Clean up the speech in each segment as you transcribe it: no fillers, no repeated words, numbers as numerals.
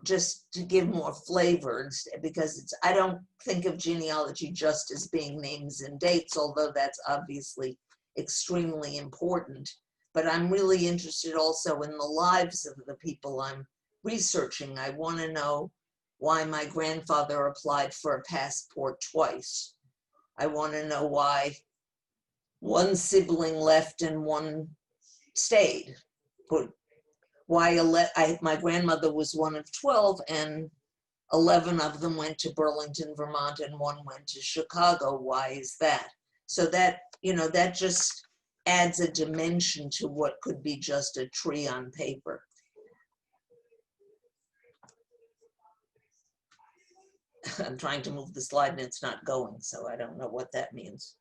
just to give more flavor, because I don't think of genealogy just as being names and dates, although that's obviously extremely important. But I'm really interested also in the lives of the people I'm researching. I want to know why my grandfather applied for a passport twice. I want to know why one sibling left and one stayed. Why my grandmother was one of 12, and 11 of them went to Burlington, Vermont, and one went to Chicago. Why is that? So that, that just adds a dimension to what could be just a tree on paper. I'm trying to move the slide and it's not going, so I don't know what that means.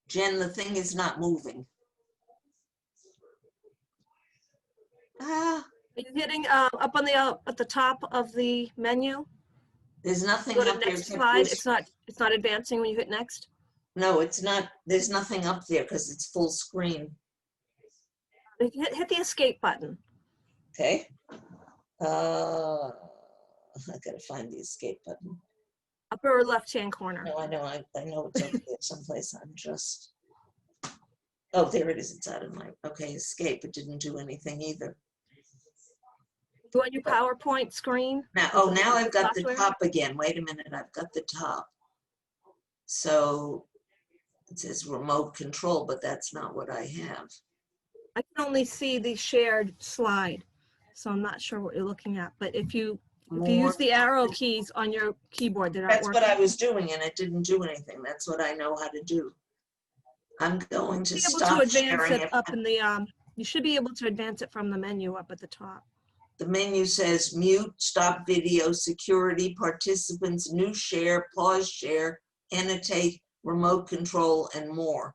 Jen, the thing is not moving. Are you hitting up on the at the top of the menu? There's nothing Go to up there. next slide. It's not advancing when you hit next. No, it's not. There's nothing up there because it's full screen. Hit the escape button. Okay. I gotta find the escape button. Upper left-hand corner. No, I know it's over there someplace. I'm just. Oh, there it is. It's out of my. Okay, escape. It didn't do anything either. You want your PowerPoint screen? Now, now I've got the top again. Wait a minute. I've got the top. So it says remote control, but that's not what I have. I can only see the shared slide, so I'm not sure what you're looking at. But if you use the arrow keys on your keyboard, that's what I was doing, and it didn't do anything. That's what I know how to do. I'm going to stop sharing it. Up in the you should be able to advance it from the menu up at the top. The menu says mute, stop video, security, participants, new share, pause share, annotate, remote control, and more.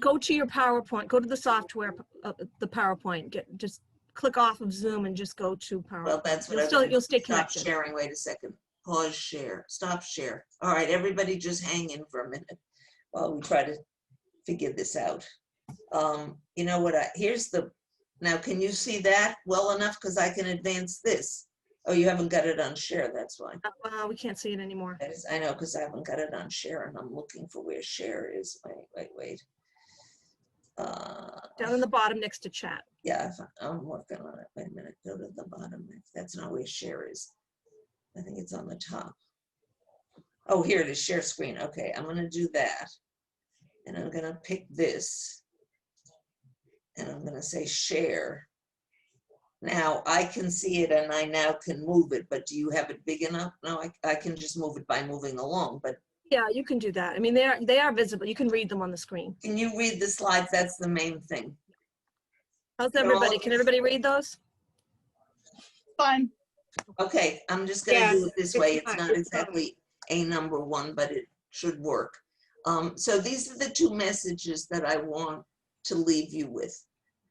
Go to your PowerPoint. Go to the software, the PowerPoint. Just click off of Zoom and just go to PowerPoint. Well, that's what you'll stay connected. Stop sharing. Wait a second. Pause share. Stop share. All right, everybody, just hang in for a minute while we try to figure this out. You know what? Here's the. Now, can you see that well enough? Because I can advance this. Oh, you haven't got it on share. That's why. We can't see it anymore. I know, because I haven't got it on share, and I'm looking for where share is. Wait. Down in the bottom next to chat. Yeah, I'm working on it. Wait a minute. Go to the bottom. That's not where share is. I think it's on the top. Oh, here it is. Share screen. Okay, I'm going to do that. And I'm going to pick this. And I'm going to say share. Now I can see it and I now can move it, but do you have it big enough? No, I can just move it by moving along, but. Yeah, you can do that. I mean, they are visible. You can read them on the screen. Can you read the slides? That's the main thing. How's everybody? Can everybody read those? Fine. Okay, I'm just going to do it this way. It's not exactly a number one, but it should work. So these are the two messages that I want to leave you with.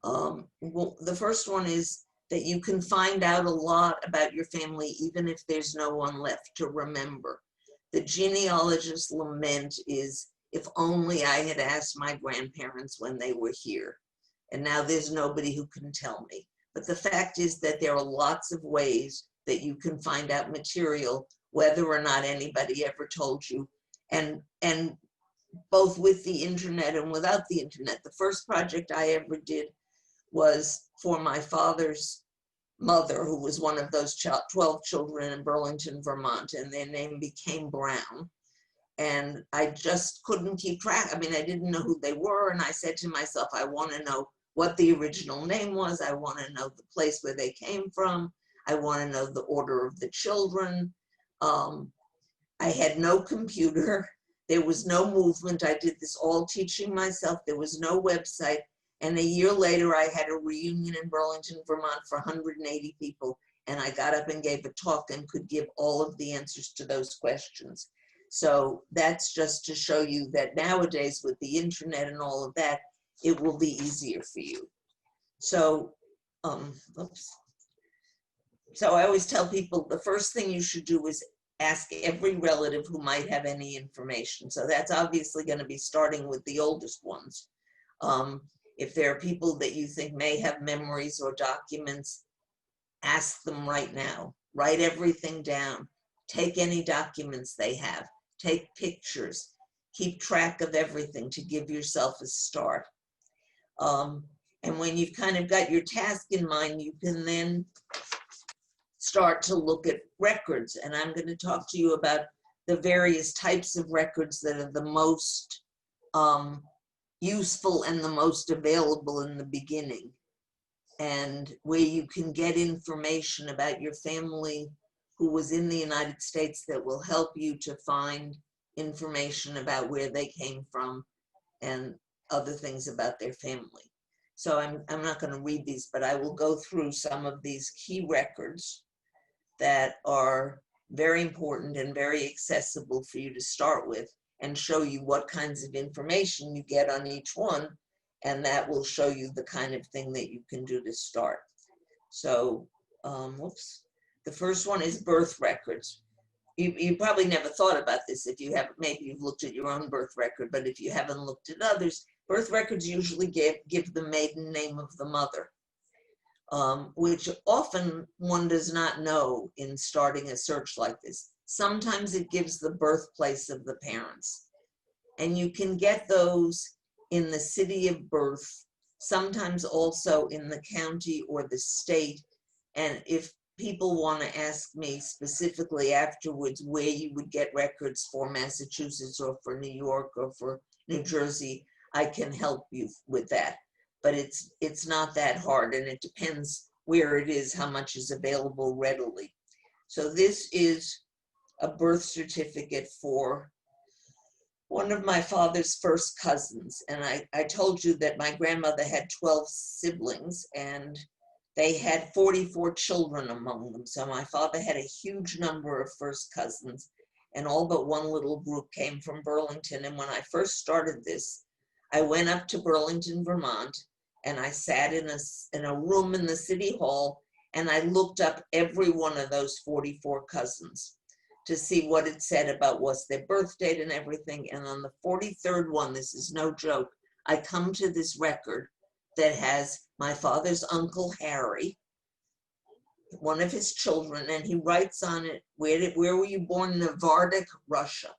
Well, the first one is that you can find out a lot about your family even if there's no one left to remember. The genealogist's lament is, if only I had asked my grandparents when they were here. And now there's nobody who can tell me. But the fact is that there are lots of ways that you can find out material, whether or not anybody ever told you. And both with the internet and without the internet. The first project I ever did was for my father's mother, who was one of those 12 children in Burlington, Vermont, and their name became Brown. And I just couldn't keep track. I mean, I didn't know who they were. And I said to myself, I want to know what the original name was. I want to know the place where they came from. I want to know the order of the children. I had no computer. There was no movement. I did this all teaching myself. There was no website. And a year later, I had a reunion in Burlington, Vermont for 180 people. And I got up and gave a talk and could give all of the answers to those questions. So that's just to show you that nowadays with the internet and all of that, it will be easier for you. So, So I always tell people the first thing you should do is ask every relative who might have any information. So that's obviously going to be starting with the oldest ones. If there are people that you think may have memories or documents, ask them right now. Write everything down. Take any documents they have. Take pictures. Keep track of everything to give yourself a start. And when you've kind of got your task in mind, you can then start to look at records. And I'm going to talk to you about the various types of records that are the most useful and the most available in the beginning, and where you can get information about your family who was in the United States that will help you to find information about where they came from and other things about their family. So I'm not going to read these, but I will go through some of these key records that are very important and very accessible for you to start with, and show you what kinds of information you get on each one, and that will show you the kind of thing that you can do to start. So, the first one is birth records. You probably never thought about this if you haven't, maybe you've looked at your own birth record, but if you haven't looked at others, birth records usually give the maiden name of the mother, which often one does not know in starting a search like this. Sometimes it gives the birthplace of the parents, and you can get those in the city of birth, sometimes also in the county or the state. And if people want to ask me specifically afterwards where you would get records for Massachusetts or for New York or for New Jersey, I can help you with that. But it's not that hard, and it depends where it is, how much is available readily. So this is a birth certificate for one of my father's first cousins. And I told you that my grandmother had 12 siblings, and they had 44 children among them. So my father had a huge number of first cousins, and all but one little group came from Burlington. And when I first started this, I went up to Burlington, Vermont, and I sat in a room in the city hall, and I looked up every one of those 44 cousins to see what it said about what's their birth date and everything. And on the 43rd one, this is no joke, I come to this record that has my father's uncle Harry, one of his children, and he writes on it, where were you born? Navardik, Russia.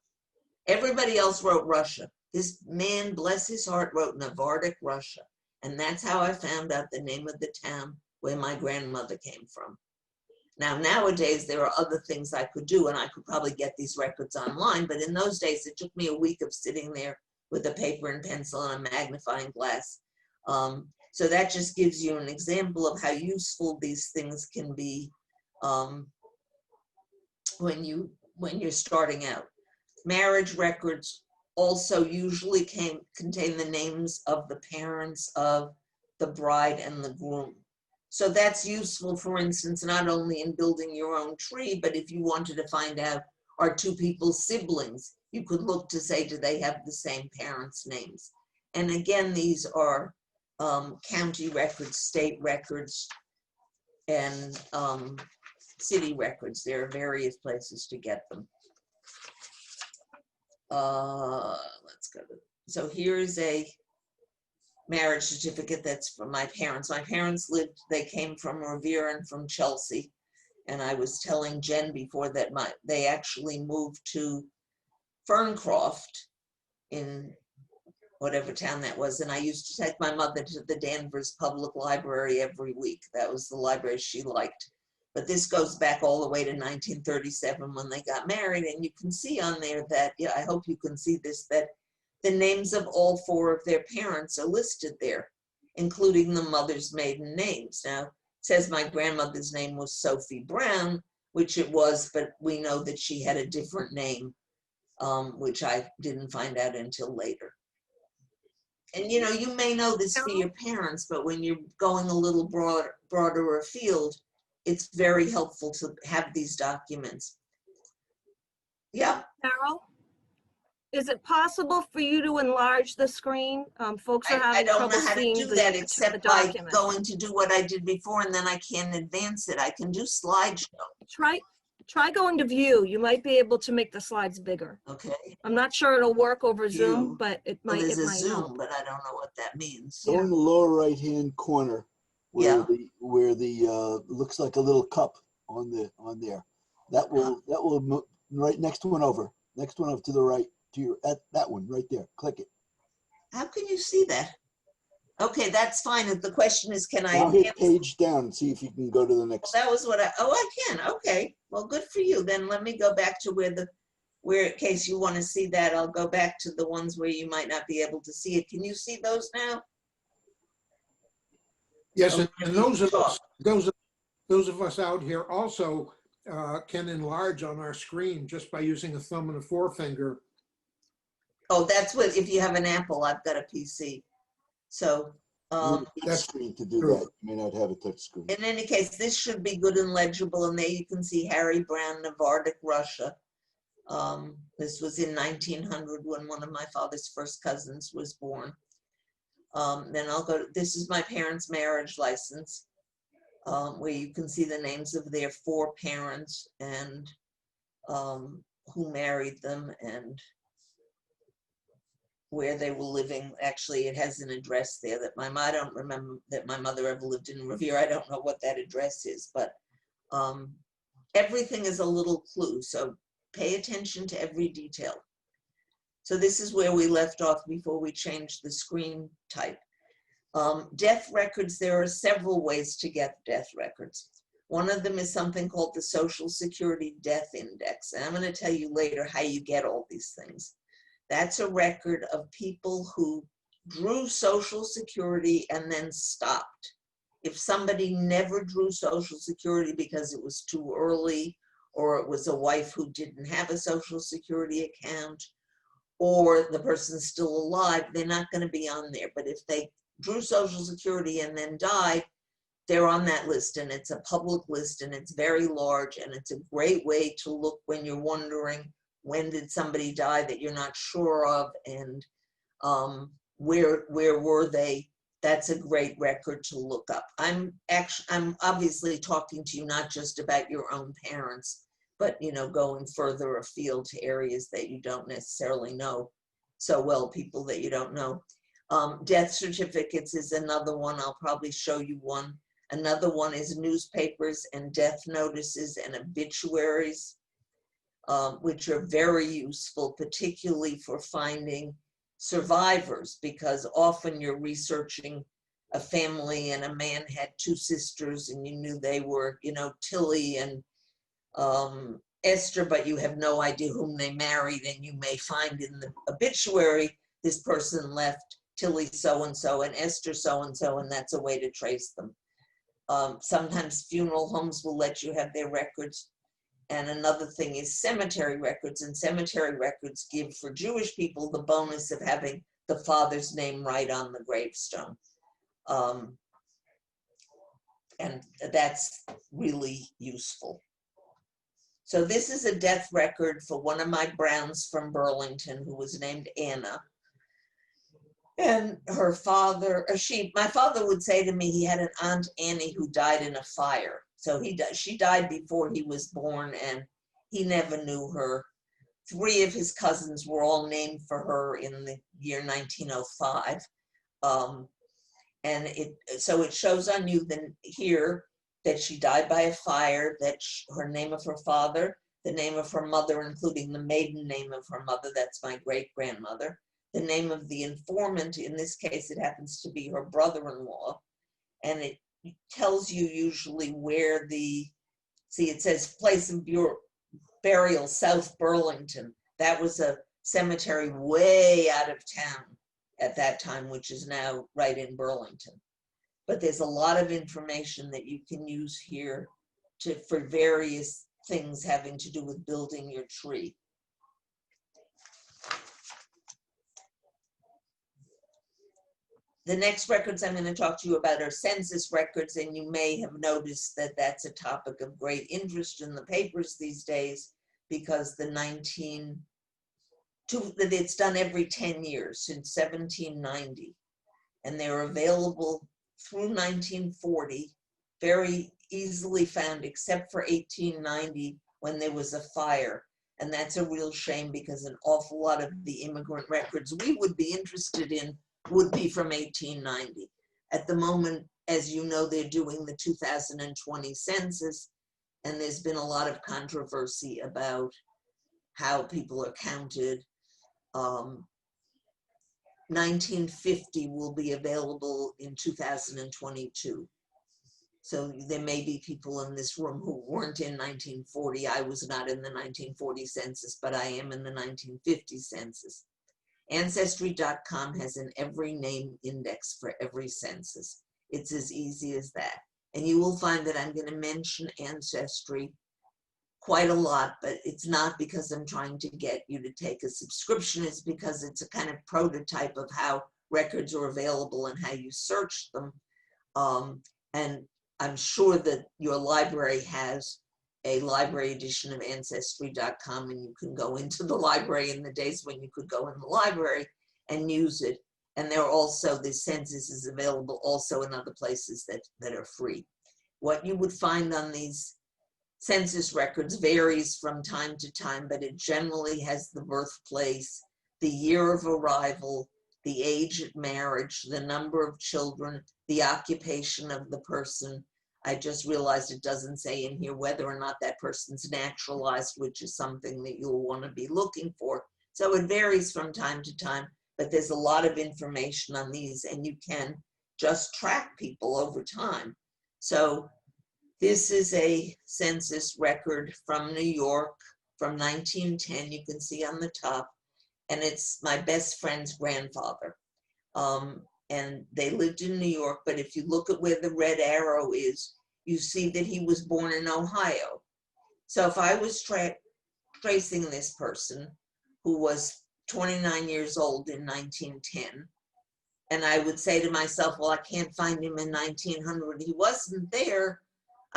Everybody else wrote Russia. This man, bless his heart, wrote Navardik, Russia. And that's how I found out the name of the town where my grandmother came from. Now, nowadays, there are other things I could do, and I could probably get these records online, but in those days, it took me a week of sitting there with a paper and pencil and a magnifying glass. So that just gives you an example of how useful these things can be when you're starting out. Marriage records also usually contain the names of the parents of the bride and the groom. So that's useful, for instance, not only in building your own tree, but if you wanted to find out, are two people siblings, you could look to say, do they have the same parents' names? And again, these are county records, state records, and city records. There are various places to get them. Let's go to, so here's a marriage certificate that's from my parents. My parents they came from Revere and from Chelsea. And I was telling Jen before that they actually moved to Ferncroft in whatever town that was. And I used to take my mother to the Danvers Public Library every week. That was the library she liked. But this goes back all the way to 1937 when they got married. And you can see on there that, yeah, I hope you can see this, that the names of all four of their parents are listed there, including the mother's maiden names. Now, it says my grandmother's name was Sophie Brown, which it was, but we know that she had a different name, which I didn't find out until later. And you know, you may know this for your parents, but when you're going a little broader afield, it's very helpful to have these documents. Yeah. Carol, is it possible for you to enlarge the screen? Folks are having trouble seeing I don't know how to do that except by document. going to do what I did before, and then I can't advance it. I can do slideshow. Try Try going to view. You might be able to make the slides bigger. Okay. I'm not sure it'll work over Zoom, View. but it Well, might, there's it a might Zoom, help. but I don't know what that means. Go in the lower right-hand corner Yeah. where the looks like a little cup on there. That will move right next one over to the right to your that one right there. Click it. How can you see that? Okay, that's fine. The question is, can I Now hit advance? page down and see if you can go to the next. That was what I can. Okay, well, good for you. Then let me go back to where in case you want to see that, I'll go back to the ones where you might not be able to see it. Can you see those now? Yes, Okay, and those of us out here also can enlarge on our screen just by using a thumb and a forefinger. Oh, that's what, if you have an Apple, I've got a PC. So, Touch screen to do that. You may not have a touch screen. in any case, this should be good and legible. And there you can see Harry Brown, Navardic, Russia. This was in 1900 when one of my father's first cousins was born. Then I'll go, this is my parents' marriage license, where you can see the names of their 4 parents and who married them and where they were living. Actually, it has an address there that I don't remember that my mother ever lived in Revere. I don't know what that address is, but everything is a little clue. So pay attention to every detail. So this is where we left off before we changed the screen type. Death records, there are several ways to get death records. One of them is something called the Social Security Death Index. And I'm going to tell you later how you get all these things. That's a record of people who drew Social Security and then stopped. If somebody never drew Social Security because it was too early, or it was a wife who didn't have a Social Security account, or the person's still alive, they're not going to be on there. But if they drew Social Security and then died, they're on that list, and it's a public list, and it's very large, and it's a great way to look when you're wondering when did somebody die that you're not sure of, and where were they. That's a great record to look up. I'm obviously talking to you not just about your own parents, but going further afield to areas that you don't necessarily know so well, people that you don't know. Death certificates is another one. I'll probably show you one. Another one is newspapers and death notices and obituaries, which are very useful, particularly for finding survivors, because often you're researching a family and a man had 2 sisters and you knew they were, Tilly and Esther, but you have no idea whom they married, and you may find in the obituary this person left Tilly so-and-so and Esther so-and-so, and that's a way to trace them. Sometimes funeral homes will let you have their records. And another thing is cemetery records, and cemetery records give, for Jewish people, the bonus of having the father's name right on the gravestone. And that's really useful. So this is a death record for one of my Browns from Burlington who was named Anna. And her father, my father would say to me he had an Aunt Annie who died in a fire. So she died before he was born, and he never knew her. 3 of his cousins were all named for her in the year 1905. And so it shows on you here that she died by a fire, that her name of her father, the name of her mother, including the maiden name of her mother, that's my great-grandmother, the name of the informant, in this case it happens to be her brother-in-law, and it tells you usually where it says place of burial, South Burlington. That was a cemetery way out of town at that time, which is now right in Burlington. But there's a lot of information that you can use here for various things having to do with building your tree. The next records I'm going to talk to you about are census records, and you may have noticed that that's a topic of great interest in the papers these days, because it's done every 10 years since 1790, and they're available through 1940, very easily found, except for 1890, when there was a fire. And that's a real shame because an awful lot of the immigrant records we would be interested in would be from 1890. At the moment, as you know, they're doing the 2020 census, and there's been a lot of controversy about how people are counted. 1950 will be available in 2022. So there may be people in this room who weren't in 1940. I was not in the 1940 census, but I am in the 1950 census. Ancestry.com has an every name index for every census. It's as easy as that. And you will find that I'm going to mention Ancestry quite a lot, but it's not because I'm trying to get you to take a subscription. It's because it's a kind of prototype of how records are available and how you search them. And I'm sure that your library has a library edition of Ancestry.com, and you can go into the library in the days when you could go in the library and use it. And there are also, the census is available also in other places that are free. What you would find on these census records varies from time to time, but it generally has the birthplace, the year of arrival, the age at marriage, the number of children, the occupation of the person. I just realized it doesn't say in here whether or not that person's naturalized, which is something that you'll want to be looking for. So it varies from time to time, but there's a lot of information on these, and you can just track people over time. So this is a census record from New York from 1910. You can see on the top, and it's my best friend's grandfather. And they lived in New York, but if you look at where the red arrow is, you see that he was born in Ohio. So if I was tracing this person who was 29 years old in 1910, and I would say to myself, well, I can't find him in 1900, he wasn't there,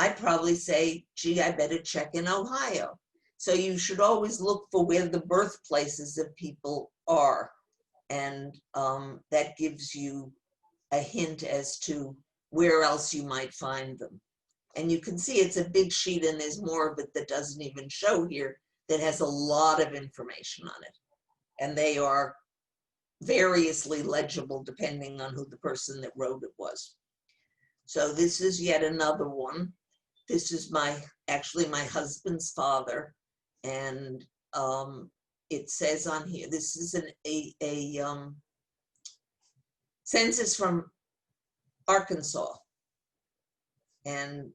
I'd probably say, gee, I better check in Ohio. So you should always look for where the birthplaces of people are. And that gives you a hint as to where else you might find them. And you can see it's a big sheet, and there's more of it that doesn't even show here, that has a lot of information on it. And they are variously legible depending on who the person that wrote it was. So this is yet another one. This is actually my husband's father. And it says on here, this is a census from Arkansas. And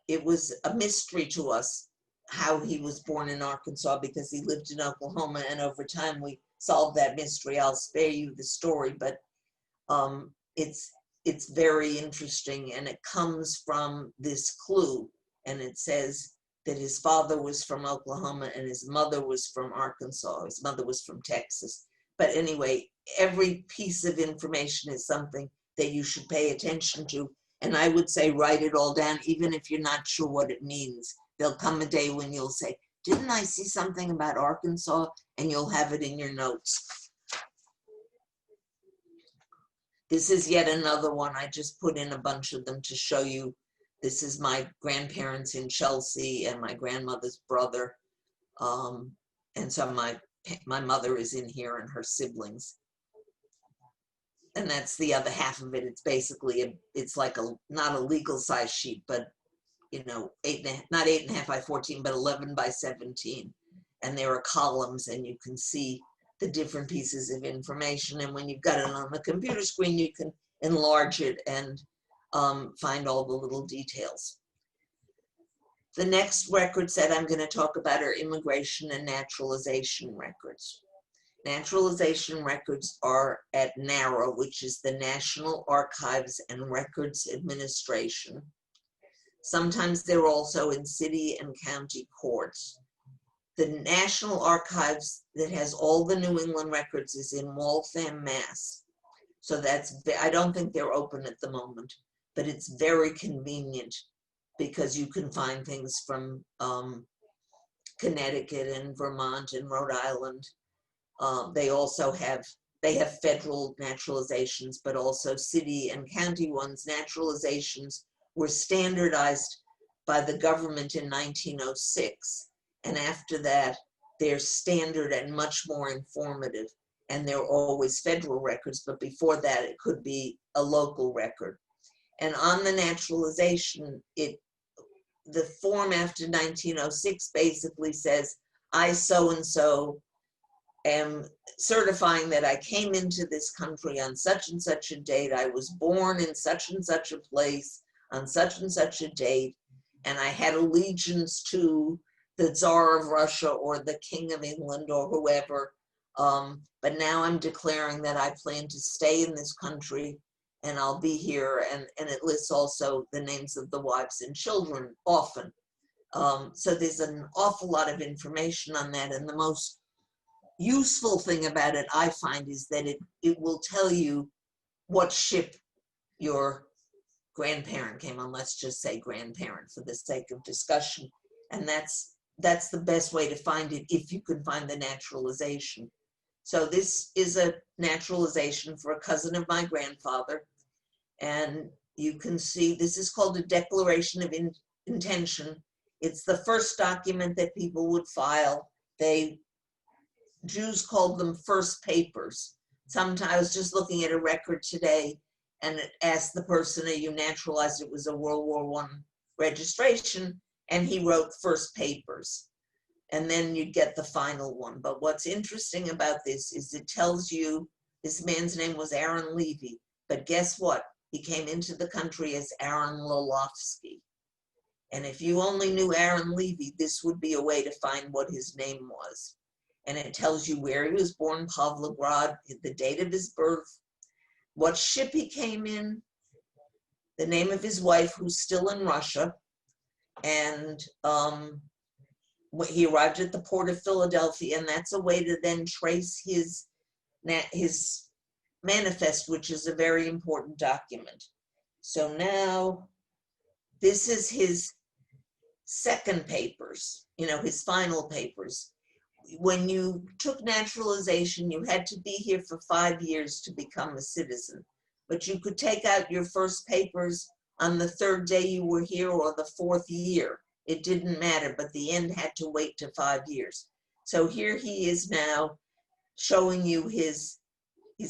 it was a mystery to us how he was born in Arkansas, because he lived in Oklahoma, and over time we solved that mystery. I'll spare you the story, but it's very interesting, and it comes from this clue, and it says that his father was from Oklahoma and his mother was from Arkansas. His mother was from Texas. But anyway, every piece of information is something that you should pay attention to. And I would say write it all down, even if you're not sure what it means. There'll come a day when you'll say, didn't I see something about Arkansas? And you'll have it in your notes. This is yet another one. I just put in a bunch of them to show you. This is my grandparents in Chelsea and my grandmother's brother. And so my mother is in here and her siblings. And that's the other half of it. It's basically, it's like not a legal size sheet, but you know, not 8.5 by 14, but 11 by 17. And there are columns, and you can see the different pieces of information. And when you've got it on the computer screen, you can enlarge it and find all the little details. The next records that I'm going to talk about are immigration and naturalization records. Naturalization records are at NARA, which is the National Archives and Records Administration. Sometimes they're also in city and county courts. The National Archives that has all the New England records is in Waltham, Mass. So I don't think they're open at the moment, but it's very convenient because you can find things from Connecticut and Vermont and Rhode Island. They also have federal naturalizations, but also city and county ones. Naturalizations were standardized by the government in 1906. And after that, they're standard and much more informative. And they're always federal records, but before that, it could be a local record. And on the naturalization, the form after 1906 basically says, I so-and-so am certifying that I came into this country on such and such a date. I was born in such and such a place on such and such a date, and I had allegiance to the Tsar of Russia or the King of England or whoever. But now I'm declaring that I plan to stay in this country and I'll be here. And it lists also the names of the wives and children often. So there's an awful lot of information on that. And the most useful thing about it, I find, is that it will tell you what ship your grandparent came on. Let's just say grandparent for the sake of discussion. And that's the best way to find it if you can find the naturalization. So this is a naturalization for a cousin of my grandfather. And you can see this is called a declaration of intention. It's the first document that people would file. Jews called them first papers. Sometimes I was just looking at a record today and it asked the person, are you naturalized? It was a World War I registration, and he wrote first papers. And then you get the final one. But what's interesting about this is it tells you this man's name was Aaron Levy, but guess what? He came into the country as Aaron Lolofsky. And if you only knew Aaron Levy, this would be a way to find what his name was. And it tells you where he was born, Pavlograd, the date of his birth, what ship he came in, the name of his wife, who's still in Russia, and he arrived at the port of Philadelphia, and that's a way to then trace his manifest, which is a very important document. So now, this is his second papers, his final papers. When you took naturalization, you had to be here for 5 years to become a citizen, but you could take out your first papers on the 3rd day you were here or the 4th year. It didn't matter, but the end had to wait to 5 years. So here he is now showing you it's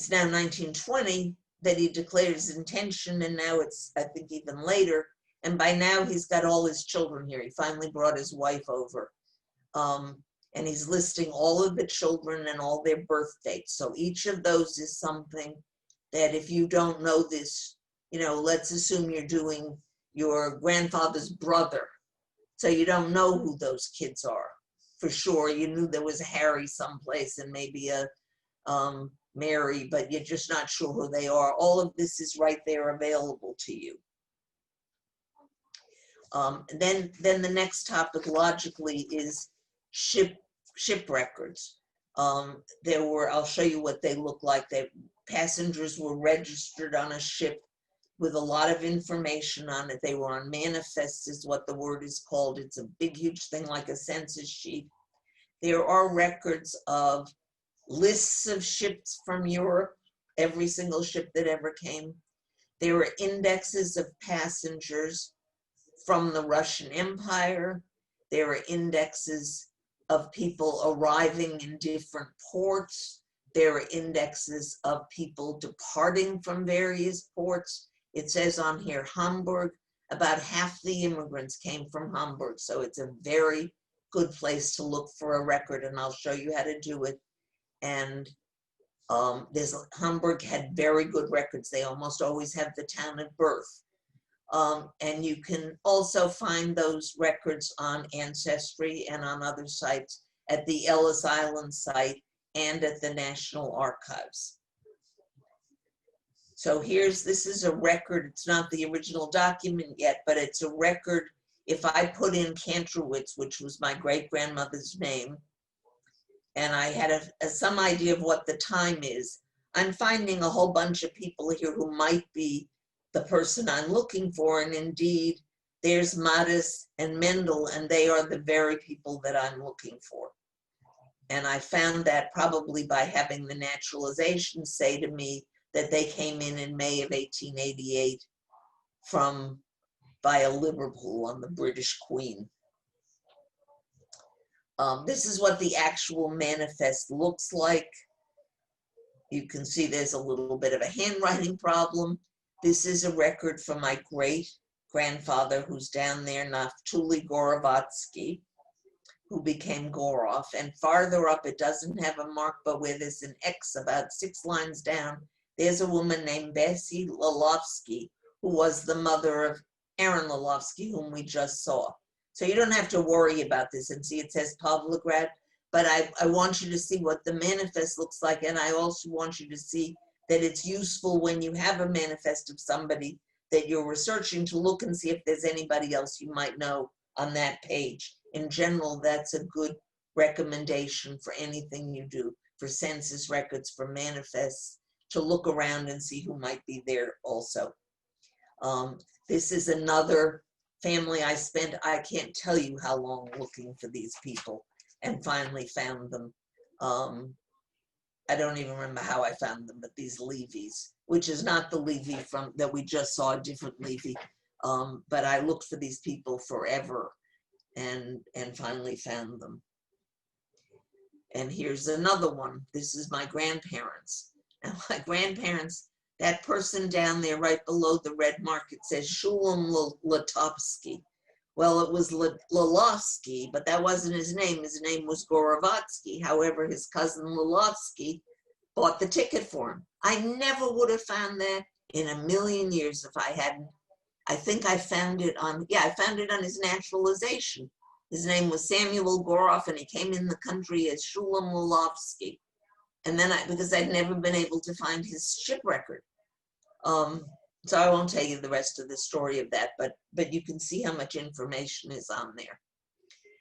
now 1920 that he declared his intention, and now it's, I think, even later. And by now he's got all his children here. He finally brought his wife over. And he's listing all of the children and all their birth dates. So each of those is something that if you don't know this, let's assume you're doing your grandfather's brother. So you don't know who those kids are. For sure, you knew there was a Harry someplace and maybe a Mary, but you're just not sure who they are. All of this is right there available to you. Then the next topic, logically, is ship records. I'll show you what they look like. Passengers were registered on a ship with a lot of information on it. They were on manifests, is what the word is called. It's a big, huge thing like a census sheet. There are records of lists of ships from Europe, every single ship that ever came. There are indexes of passengers from the Russian Empire. There are indexes of people arriving in different ports. There are indexes of people departing from various ports. It says on here, Hamburg, about half the immigrants came from Hamburg. So it's a very good place to look for a record, and I'll show you how to do it. And Hamburg had very good records. They almost always have the town of birth. And you can also find those records on Ancestry and on other sites at the Ellis Island site and at the National Archives. So this is a record. It's not the original document yet, but it's a record. If I put in Kantrowitz, which was my great-grandmother's name, and I had some idea of what the time is, I'm finding a whole bunch of people here who might be the person I'm looking for. And indeed, there's Mattis and Mendel, and they are the very people that I'm looking for. And I found that probably by having the naturalization say to me that they came in May of 1888 via Liverpool on the British Queen. This is what the actual manifest looks like. You can see there's a little bit of a handwriting problem. This is a record from my great-grandfather who's down there, Naftuli Gorovatsky, who became Gorov. And farther up, it doesn't have a mark, but where there's an X about 6 lines down, there's a woman named Bessie Lolovsky, who was the mother of Aaron Lolovsky, whom we just saw. So you don't have to worry about this. And see, it says Pavlograd, but I want you to see what the manifest looks like. And I also want you to see that it's useful when you have a manifest of somebody that you're researching to look and see if there's anybody else you might know on that page. In general, that's a good recommendation for anything you do, for census records, for manifests, to look around and see who might be there also. This is another family I spent, I can't tell you how long looking for these people, and finally found them. I don't even remember how I found them, but these Levies, which is not the Levy from that we just saw, a different Levy. But I looked for these people forever and finally found them. And here's another one. This is my grandparents. And my grandparents, that person down there right below the red mark, it says Shulam Latopsky. Well, it was Lolovsky, but that wasn't his name. His name was Gorovatsky. However, his cousin Lolovsky bought the ticket for him. I never would have found that in a million years if I hadn't. I think I found it on, I found it on his naturalization. His name was Samuel Goroff, and he came in the country as Shulam Lolovsky. And then because I'd never been able to find his ship record. So I won't tell you the rest of the story of that, but you can see how much information is on there.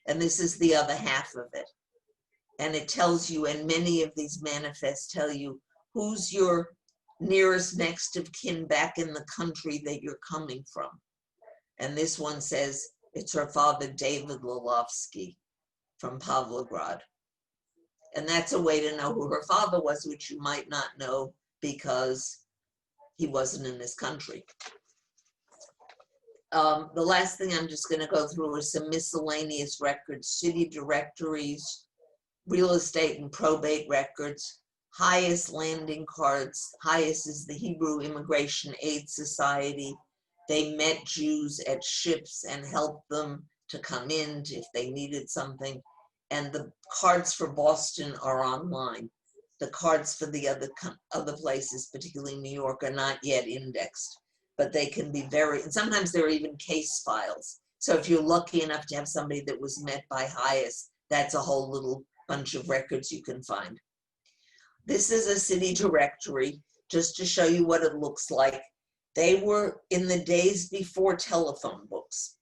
And this is the other half of it. And it tells you, and many of these manifests tell you, who's your nearest next of kin back in the country that you're coming from. And this one says it's her father, David Lolovsky from Pavlograd. And that's a way to know who her father was, which you might not know because he wasn't in this country. The last thing I'm just going to go through is some miscellaneous records, city directories, real estate and probate records, highest landing cards. Highest is the Hebrew Immigration Aid Society. They met Jews at ships and helped them to come in if they needed something. And the cards for Boston are online. The cards for the other places, particularly New York, are not yet indexed, but they can be and sometimes there are even case files. So if you're lucky enough to have somebody that was met by highest, that's a whole little bunch of records you can find. This is a city directory, just to show you what it looks like. They were in the days before telephone books,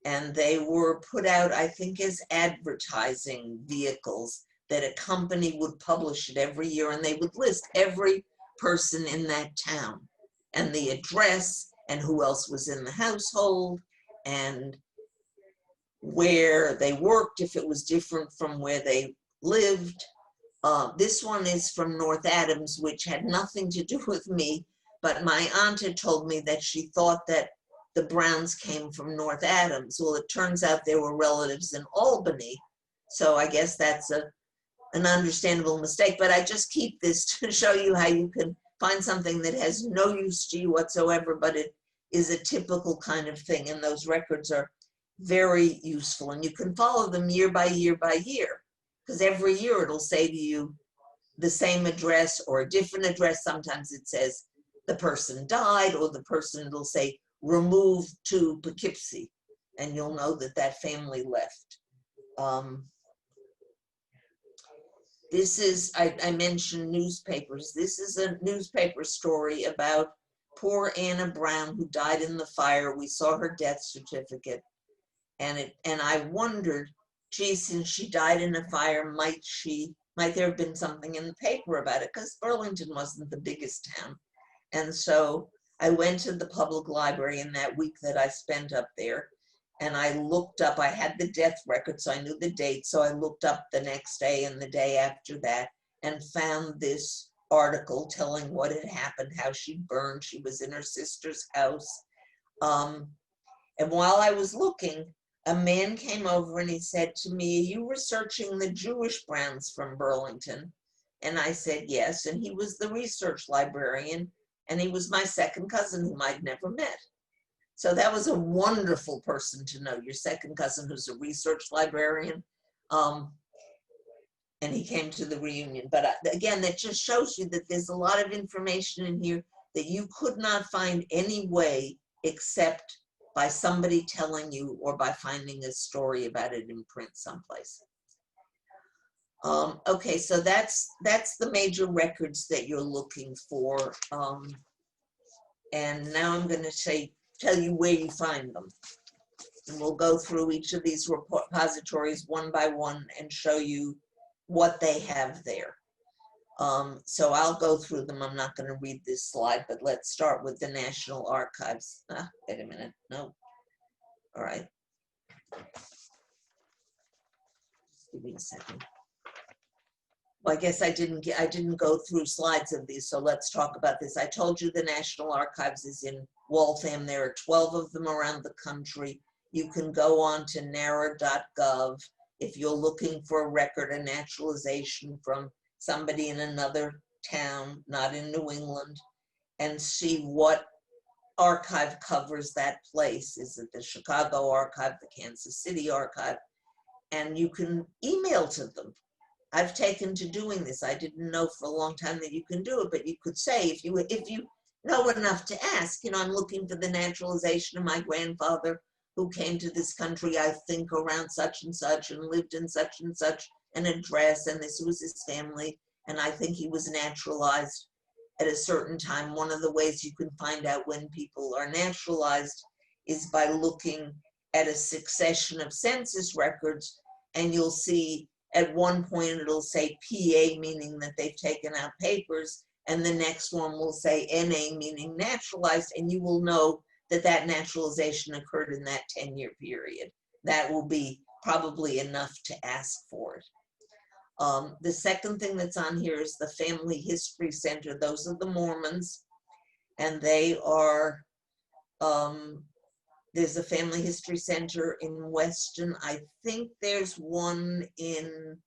and they were put out, I think, as advertising vehicles that a company would publish it every year, and they would list every person in that town and the address and who else was in the household and where they worked, if it was different from where they lived. This one is from North Adams, which had nothing to do with me, but my aunt had told me that she thought that the Browns came from North Adams. Well, it turns out there were relatives in Albany, so I guess that's an understandable mistake, but I just keep this to show you how you can find something that has no use to you whatsoever, but it is a typical kind of thing, and those records are very useful, and you can follow them year by year by year, because every year it'll say to you the same address or a different address. Sometimes it says the person died, or the person, it'll say removed to Poughkeepsie, and you'll know that that family left. This is, I mentioned newspapers. This is a newspaper story about poor Anna Brown who died in the fire. We saw her death certificate, and I wondered, gee, since she died in a fire, might there have been something in the paper about it? Because Burlington wasn't the biggest town. And so I went to the public library in that week that I spent up there, and I looked up, I had the death record, so I knew the date. So I looked up the next day and the day after that and found this article telling what had happened, how she burned. She was in her sister's house. And while I was looking, a man came over and he said to me, "Are you researching the Jewish Browns from Burlington?" And I said, yes. And he was the research librarian, and he was my second cousin whom I'd never met. So that was a wonderful person to know, your second cousin who's a research librarian. And he came to the reunion. But again, that just shows you that there's a lot of information in here that you could not find any way except by somebody telling you or by finding a story about it in print someplace. Okay, so that's the major records that you're looking for. And now I'm going to tell you where you find them. And we'll go through each of these repositories one by one and show you what they have there. So I'll go through them. I'm not going to read this slide, but let's start with the National Archives. Wait a minute. No. All right. Just give me a second. Well, I guess I didn't go through slides of these, so let's talk about this. I told you the National Archives is in Waltham. There are 12 of them around the country. You can go on to nara.gov if you're looking for a record of naturalization from somebody in another town, not in New England, and see what archive covers that place. Is it the Chicago Archive, the Kansas City Archive? And you can email to them. I've taken to doing this. I didn't know for a long time that you can do it, but you could say, if you know enough to ask, I'm looking for the naturalization of my grandfather who came to this country, I think around such and lived in such and such an address, and this was his family, and I think he was naturalized at a certain time. One of the ways you can find out when people are naturalized is by looking at a succession of census records, and you'll see at one point it'll say PA, meaning that they've taken out papers, and the next one will say NA, meaning naturalized, and you will know that that naturalization occurred in that 10-year period. That will be probably enough to ask for it. The second thing that's on here is the Family History Center. Those are the Mormons, and they are, there's a Family History Center in Weston. I think there's one in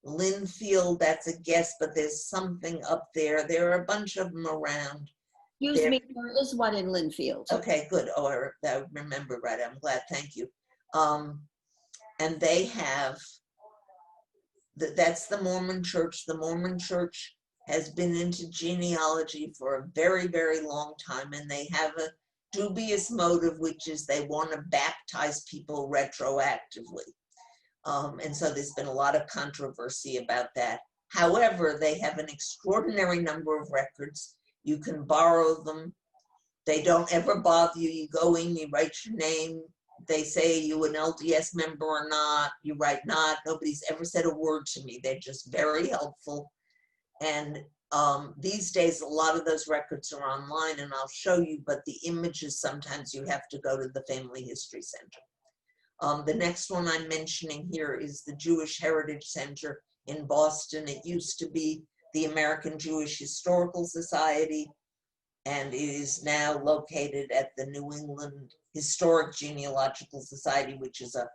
Linfield, that's a guess, but there's something up there. There are a bunch of them around. Excuse me, there is one in Linfield. Okay, good. Oh, I remember right. I'm glad. Thank you. And they have, that's the Mormon Church. The Mormon Church has been into genealogy for a very, very long time, and they have a dubious motive, which is they want to baptize people retroactively. And so there's been a lot of controversy about that. However, they have an extraordinary number of records. You can borrow them. They don't ever bother you. You go in, you write your name. They say, you an LDS member or not? You write not. Nobody's ever said a word to me. They're just very helpful. And these days, a lot of those records are online, and I'll show you, but the images, sometimes you have to go to the Family History Center. The next one I'm mentioning here is the Jewish Heritage Center in Boston. It used to be the American Jewish Historical Society, and it is now located at the New England Historic Genealogical Society, which is a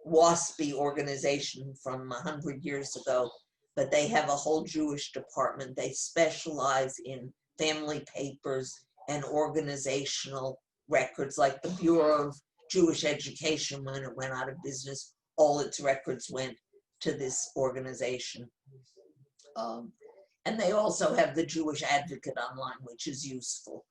WASPy organization from 100 years ago, but they have a whole Jewish department. They specialize in family papers and organizational records, like the Bureau of Jewish Education. When it went out of business, all its records went to this organization. And they also have the Jewish Advocate online, which is useful.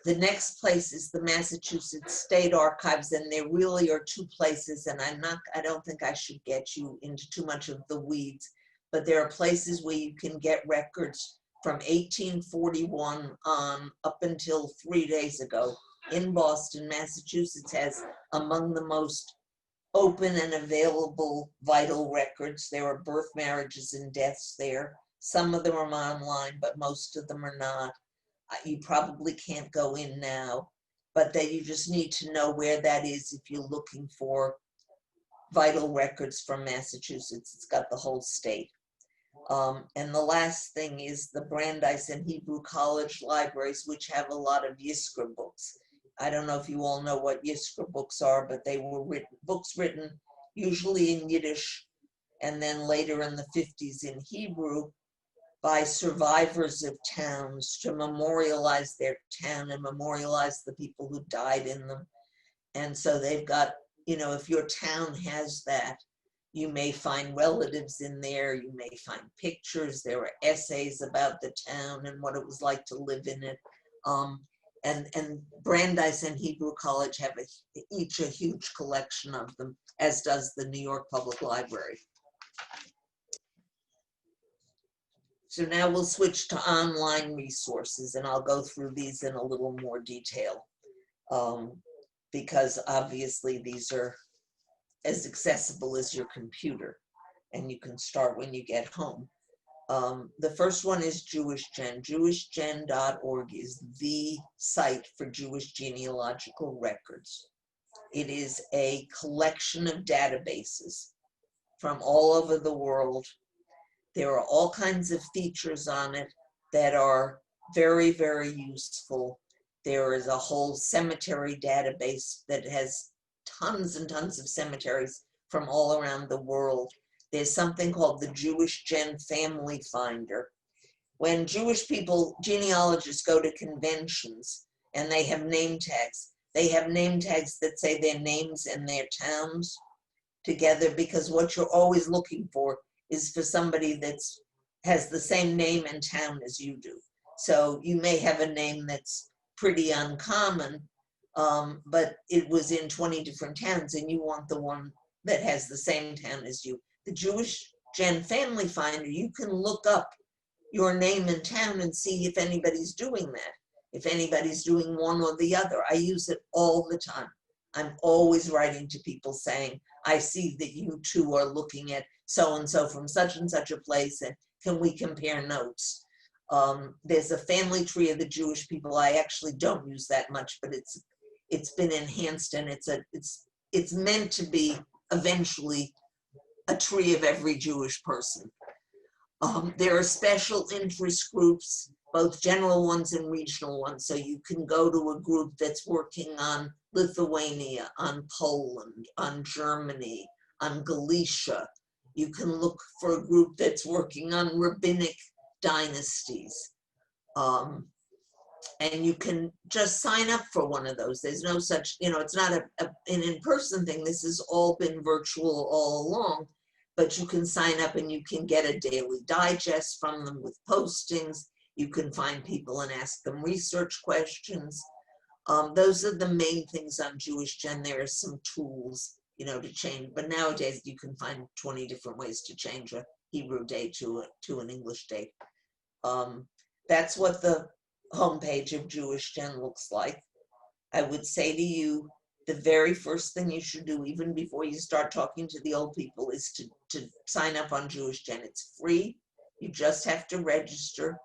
The next place is the Massachusetts State Archives, and there really are two places, and I don't think I should get you into too much of the weeds, but there are places where you can get records from 1841 on up until 3 days ago. In Boston, Massachusetts has among the most open and available vital records. There are birth, marriages, and deaths there. Some of them are online, but most of them are not. You probably can't go in now, but that you just need to know where that is if you're looking for vital records from Massachusetts. It's got the whole state. And the last thing is the Brandeis and Hebrew College libraries, which have a lot of Yiskra books. I don't know if you all know what Yizkor books are, but they were books written usually in Yiddish and then later in the 50s in Hebrew by survivors of towns to memorialize their town and memorialize the people who died in them. And so they've got, you know, if your town has that, you may find relatives in there, you may find pictures, there are essays about the town and what it was like to live in it. And Brandeis and Hebrew College have each a huge collection of them, as does the New York Public Library. So now we'll switch to online resources, and I'll go through these in a little more detail, because obviously these are as accessible as your computer, and you can start when you get home. The first one is JewishGen. JewishGen.org is the site for Jewish genealogical records. It is a collection of databases from all over the world. There are all kinds of features on it that are very, very useful. There is a whole cemetery database that has tons and tons of cemeteries from all around the world. There's something called the JewishGen Family Finder. When Jewish people, genealogists, go to conventions and they have name tags that say their names and their towns together, because what you're always looking for is for somebody that's has the same name and town as you do. So you may have a name that's pretty uncommon, but it was in 20 different towns and you want the one that has the same town as you. The JewishGen Family Finder, you can look up your name and town and see if anybody's doing that, if anybody's doing one or the other. I use it all the time. I'm always writing to people saying, I see that you two are looking at so-and-so from such and such a place, and can we compare notes? There's a family tree of the Jewish people. I actually don't use that much, but it's been enhanced, and it's meant to be eventually a tree of every Jewish person. There are special interest groups, both general ones and regional ones. So you can go to a group that's working on Lithuania, on Poland, on Germany, on Galicia. You can look for a group that's working on rabbinic dynasties. And you can just sign up for one of those. There's no such, it's not an in-person thing. This has all been virtual all along, but you can sign up and you can get a daily digest from them with postings. You can find people and ask them research questions. Those are the main things on JewishGen. There are some tools, to change, but nowadays you can find 20 different ways to change a Hebrew date to an English date. That's what the homepage of JewishGen looks like. I would say to you, the very first thing you should do, even before you start talking to the old people, is to sign up on JewishGen. It's free. You just have to register.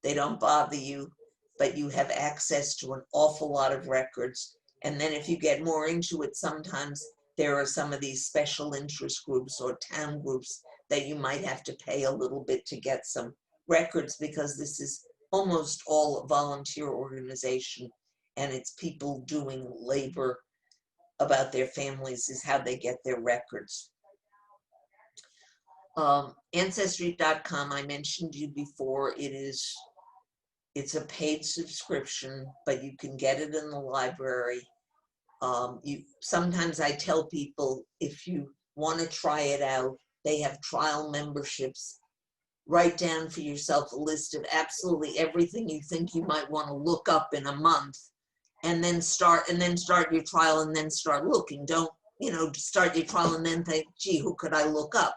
They don't bother you, but you have access to an awful lot of records. And then if you get more into it, sometimes there are some of these special interest groups or town groups that you might have to pay a little bit to get some records, because this is almost all a volunteer organization, and it's people doing labor about their families is how they get their records. Ancestry.com, I mentioned to you before, it's a paid subscription, but you can get it in the library. Sometimes I tell people, if you want to try it out, they have trial memberships. Write down for yourself a list of absolutely everything you think you might want to look up in a month, and then start your trial and then start looking. Don't, start your trial and then think, gee, who could I look up?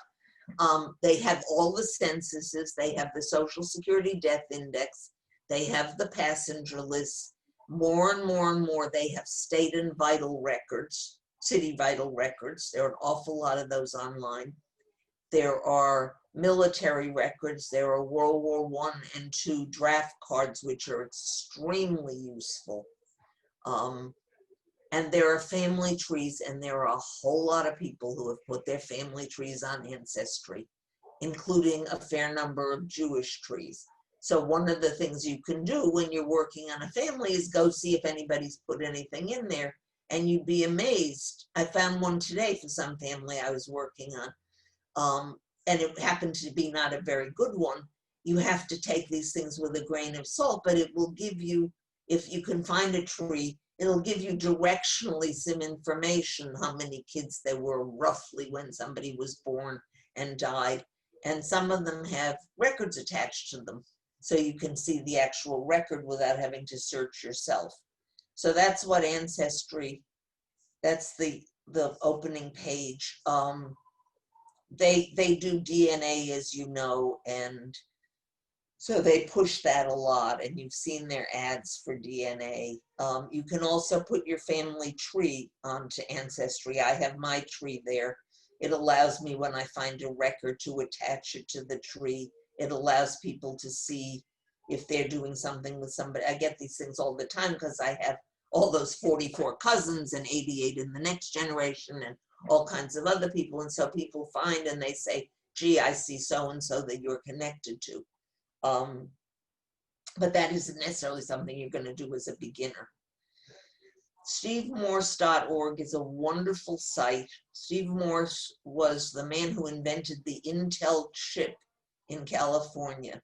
They have all the censuses. They have the Social Security Death Index. They have the passenger lists. More and more and more, they have state and vital records, city vital records. There are an awful lot of those online. There are military records. There are World War I and II draft cards, which are extremely useful. And there are family trees, and there are a whole lot of people who have put their family trees on Ancestry, including a fair number of Jewish trees. So one of the things you can do when you're working on a family is go see if anybody's put anything in there, and you'd be amazed. I found one today for some family I was working on, and it happened to be not a very good one. You have to take these things with a grain of salt, but it will give you, if you can find a tree, it'll give you directionally some information, how many kids there were roughly when somebody was born and died. And some of them have records attached to them, so you can see the actual record without having to search yourself. So that's what Ancestry, that's the opening page. They do DNA, as you know, and so they push that a lot, and you've seen their ads for DNA. You can also put your family tree onto Ancestry. I have my tree there. It allows me, when I find a record, to attach it to the tree. It allows people to see if they're doing something with somebody. I get these things all the time because I have all those 44 cousins and 88 in the next generation and all kinds of other people. And so people find and they say, gee, I see so-and-so that you're connected to. But that isn't necessarily something you're going to do as a beginner. SteveMorse.org is a wonderful site. Steve Morse was the man who invented the Intel chip in California.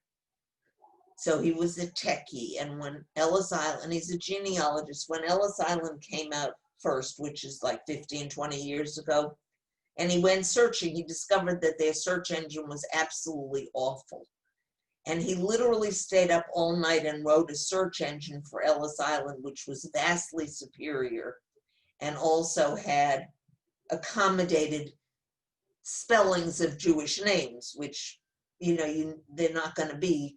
So he was a techie, and when Ellis Island, he's a genealogist, when Ellis Island came out first, which is like 15, 20 years ago, and he went searching, he discovered that their search engine was absolutely awful. And he literally stayed up all night and wrote a search engine for Ellis Island, which was vastly superior and also had accommodated spellings of Jewish names, which, you know, they're not going to be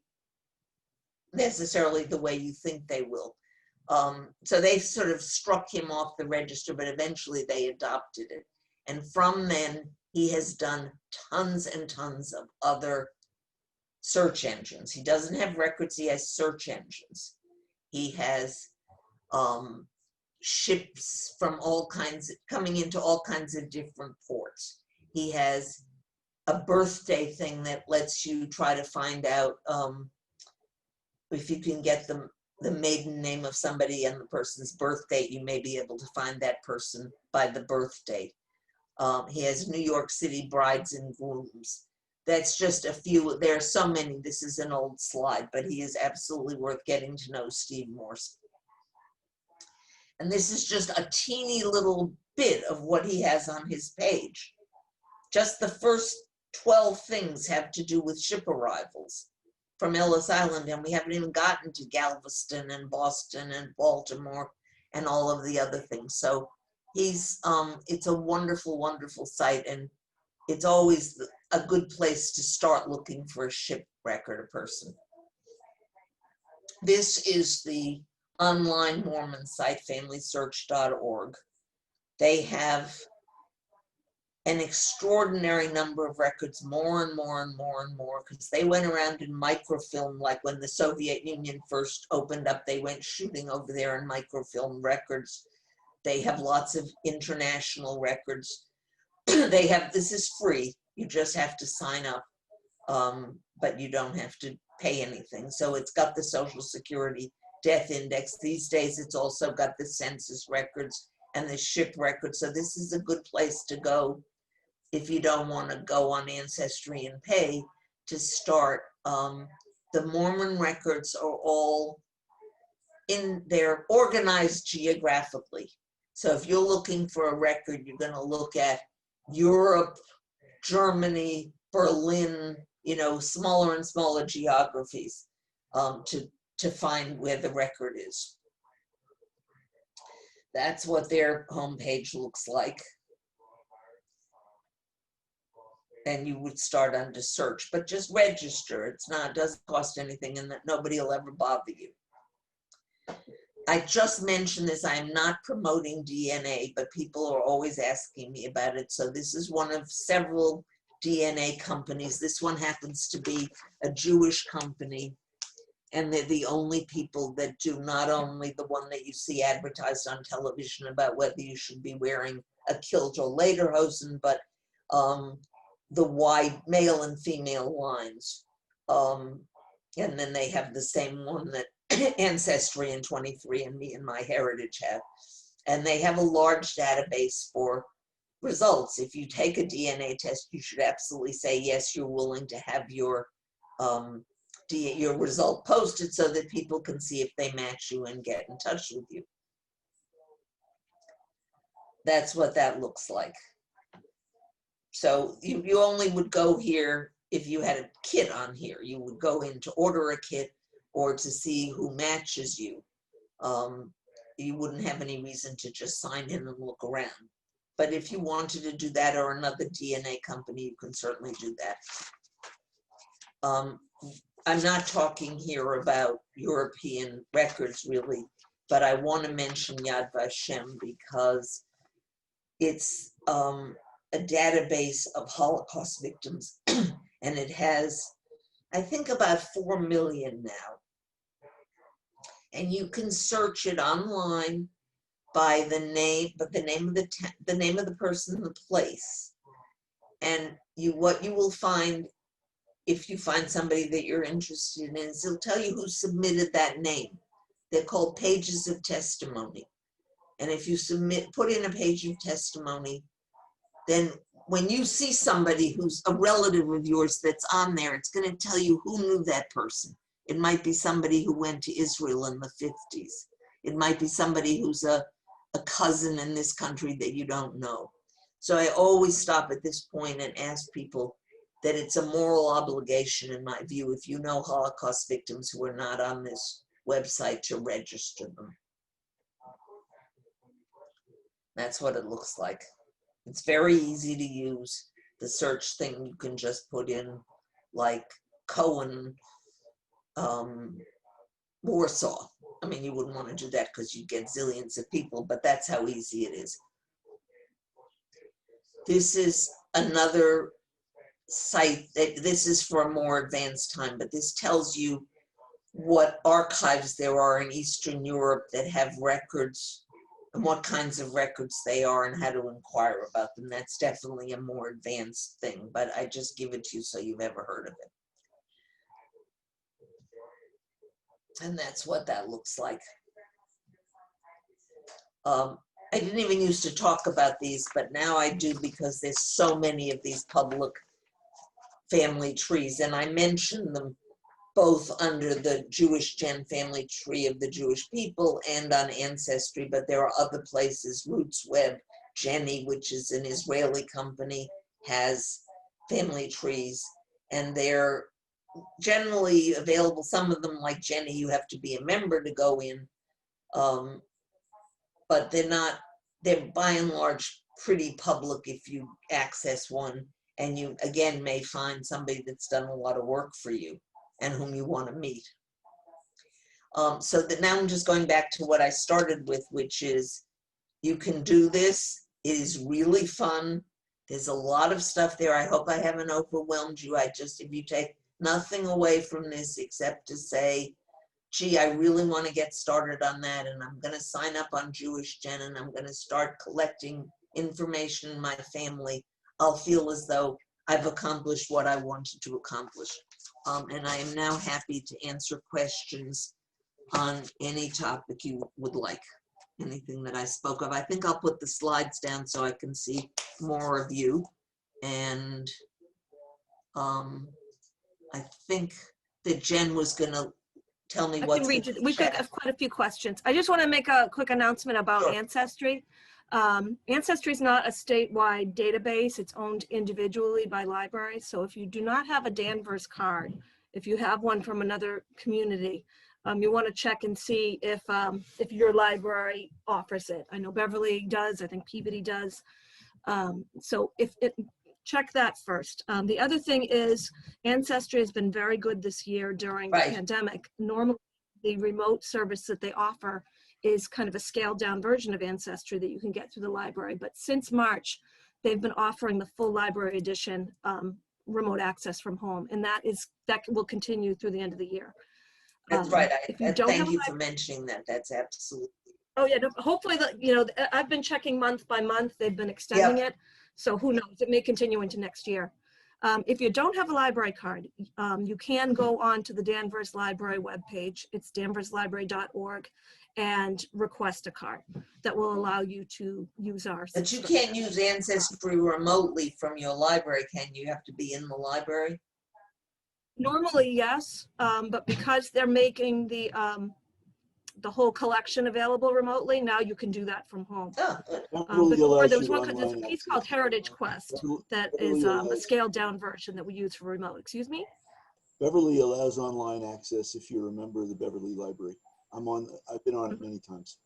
necessarily the way you think they will. So they sort of struck him off the register, but eventually they adopted it. And from then, he has done tons and tons of other search engines. He doesn't have records, he has search engines. He has ships from all kinds, coming into all kinds of different ports. He has a birthday thing that lets you try to find out if you can get the maiden name of somebody and the person's birth date, you may be able to find that person by the birth date. He has New York City brides and grooms. That's just a few. There are so many. This is an old slide, but he is absolutely worth getting to know, Steve Morse. And this is just a teeny little bit of what he has on his page. Just the first 12 things have to do with ship arrivals from Ellis Island, and we haven't even gotten to Galveston and Boston and Baltimore and all of the other things. So he's, it's a wonderful, wonderful site, and it's always a good place to start looking for a ship record, a person. This is the online Mormon site, FamilySearch.org. They have an extraordinary number of records, more and more and more and more, because they went around in microfilm, like when the Soviet Union first opened up, they went shooting over there in microfilm records. They have lots of international records. They have, this is free, you just have to sign up, but you don't have to pay anything. So it's got the Social Security death index. These days it's also got the census records and the ship records. So this is a good place to go if you don't want to go on Ancestry and pay to start. The Mormon records are all they're organized geographically. So if you're looking for a record, you're going to look at Europe, Germany, Berlin, you know, smaller and smaller geographies to find where the record is. That's what their homepage looks like. And you would start under search, but just register. It's not, it doesn't cost anything, and that nobody will ever bother you. I just mentioned this, I am not promoting DNA, but people are always asking me about it. So this is one of several DNA companies. This one happens to be a Jewish company, and they're the only people that do, not only the one that you see advertised on television about whether you should be wearing a kilt or lederhosen, but the wide male and female lines. And then they have the same one that Ancestry and 23andMe and MyHeritage have. And they have a large database for results. If you take a DNA test, you should absolutely say, yes, you're willing to have your result posted so that people can see if they match you and get in touch with you. That's what that looks like. So you only would go here if you had a kit on here. You would go in to order a kit or to see who matches you. You wouldn't have any reason to just sign in and look around. But if you wanted to do that or another DNA company, you can certainly do that. I'm not talking here about European records really, but I want to mention Yad Vashem because it's a database of Holocaust victims, and it has, I think, about 4 million now. And you can search it online by the name of the person, the place, and what you will find if you find somebody that you're interested in is it'll tell you who submitted that name. They're called pages of testimony. And if you put in a page of testimony, then when you see somebody who's a relative of yours that's on there, it's going to tell you who knew that person. It might be somebody who went to Israel in the 50s. It might be somebody who's a cousin in this country that you don't know. So I always stop at this point and ask people that it's a moral obligation, in my view, if you know Holocaust victims who are not on this website, to register them. That's what it looks like. It's very easy to use. The search thing, you can just put in like Cohen, Warsaw. I mean, you wouldn't want to do that because you get zillions of people, but that's how easy it is. This is another site that this is for a more advanced time, but this tells you what archives there are in Eastern Europe that have records and what kinds of records they are and how to inquire about them. That's definitely a more advanced thing, but I just give it to you so you've ever heard of it. And that's what that looks like. I didn't even used to talk about these, but now I do because there's so many of these public family trees, and I mention them both under the Jewish Gen family tree of the Jewish people and on Ancestry, but there are other places. Roots Web, Jenny, which is an Israeli company, has family trees, and they're generally available. Some of them, like Jenny, you have to be a member to go in, but they're by and large pretty public if you access one, and you again may find somebody that's done a lot of work for you and whom you want to meet. So that now I'm just going back to what I started with, which is you can do this. It is really fun. There's a lot of stuff there. I hope I haven't overwhelmed you. If you take nothing away from this except to say, gee, I really want to get started on that, and I'm going to sign up on Jewish Gen, and I'm going to start collecting information in my family, I'll feel as though I've accomplished what I wanted to accomplish. And I am now happy to answer questions on any topic you would like, anything that I spoke of. I think I'll put the slides down so I can see more of you. And I think that Jen was going to tell me what's in the chat. We've got quite a few questions. I just want to make a quick announcement about Sure. Ancestry. Ancestry is not a statewide database. It's owned individually by libraries. So if you do not have a Danvers card, if you have one from another community, you want to check and see if your library offers it. I know Beverly does. I think Peabody does. So check that first. The other thing is Ancestry has been very good this year during the pandemic. Normally, the remote service that they offer is kind of a scaled down version of Ancestry that you can get through the library. But since March, they've been offering the full library edition remote access from home. And that will continue through the end of the year. That's right. Thank you for library, mentioning that. That's absolutely. Oh yeah, no, hopefully I've been checking month by month. They've been extending it. So who knows, it may continue into next year. If you don't have a library card, you can go on to the Danvers Library webpage. It's danverslibrary.org, and request a card that will allow you to use our But you subscription. can't use Ancestry remotely from your library, can you? You have to be in the library? Normally, yes, but because they're making the whole collection available remotely, now you can do that from home. Oh, good. Beverly Before, allows there you was one, there's a online piece access. called Heritage Quest that Beverly is a allows- scaled down version that we use for remote. Excuse me? Beverly allows online access if you're a member of the Beverly Library. I've been on it many times.